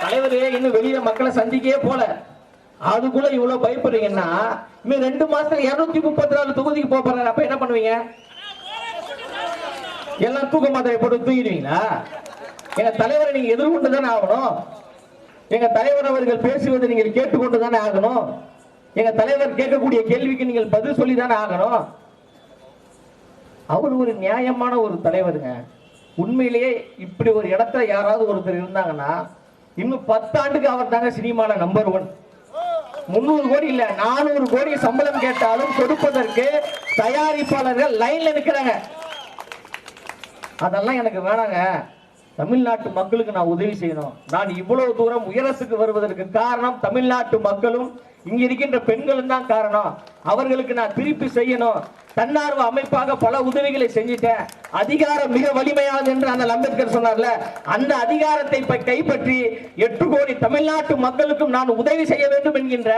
தலைவரே இன்னும் வெளியில மக்களை சந்திக்கவே போல, அதுக்குள்ள இவ்வளவு பயப்படுறீங்கன்னா இன்னும் 2 மாசத்துல 234 தொகுதிக்கு போறாரு. அப்ப என்ன பண்ணுவீங்க? எல்லாம் தூக்க மாத்திரை போட்டு தூங்கிடுவீங்களா? எங்க தலைவரை நீங்க எதிர்கொண்டுதானே ஆகணும். எங்க தலைவர் அவர்கள் பேசுவதை நீங்கள் கேட்டுக்கொண்டுதானே ஆகணும். எங்க தலைவர் கேட்கக்கூடிய கேள்விக்கு நீங்கள் பதில் சொல்லிதானே ஆகணும். அவர் ஒரு நியாயமான ஒரு தலைவருங்க. உண்மையிலேயே இப்படி ஒரு இடத்துல யாராவது ஒருத்தர் இருந்தாங்கன்னா இன்னும் 10 ஆண்டுக்கு அவர் தாங்க சினிமால நம்பர் 1. 300 கோடி இல்ல 400 கோடி சம்பளம் கேட்டாலும் கொடுப்பதற்கு தயாரிப்பாளர்கள் லைன்ல நிற்கிறாங்க. அதெல்லாம் எனக்கு வேணாங்க. தமிழ்நாட்டு மக்களுக்கு நான் உதவி செய்யணும். நான் இவ்வளவு தூரம் உயரத்துக்கு வருவதற்கு காரணம் தமிழ்நாட்டு மக்களும் இங்க இருக்கின்ற பெண்களும் தான் காரணம். அவர்களுக்கு நான் திருப்பி செய்யணும். தன்னார்வ அமைப்பாக பல உதவிகளை செஞ்சிட்டேன். அதிகாரம் மிக வலிமையானது என்று அந்த அம்பேத்கர் சொன்னார்ல, அந்த அதிகாரத்தை கைப்பற்றி 8 கோடி தமிழ்நாட்டு மக்களுக்கும் நான் உதவி செய்ய வேண்டும் என்கின்ற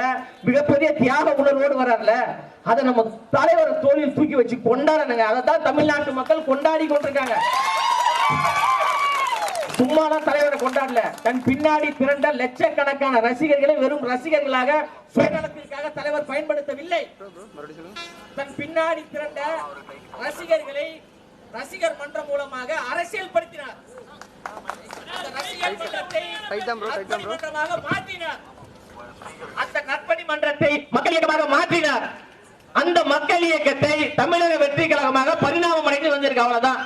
மிகப்பெரிய தியாக உணர்வோடு வரார்ல, அதை நம்ம தலைவர் தோளில் தூக்கி வச்சு கொண்டாடணுங்க. அதை தான் தமிழ்நாட்டு மக்கள் கொண்டாடி கொண்டிருக்காங்க. சும்மாதான் தலைவரை கொண்டாடல, தன் பின்னாடி திரண்ட லட்சக்கணக்கான ரசிகர்களை வெறும் ரசிகர்களாக சுயநலத்திற்காக தலைவர் பயன்படுத்தவில்லை. தன் பின்னாடி திரண்ட ரசிகர்களை ரசிகர் மன்றம் மூலமாக அரசியல் படுத்தினார். அந்த நற்பணி மன்றத்தை மக்கள் இயக்கமாக மாற்றினார். அந்த மக்கள் இயக்கத்தை தமிழக வெற்றி கழகமாக பரிணாமம் அடைந்து வந்திருக்கு. அவ்வளவுதான்.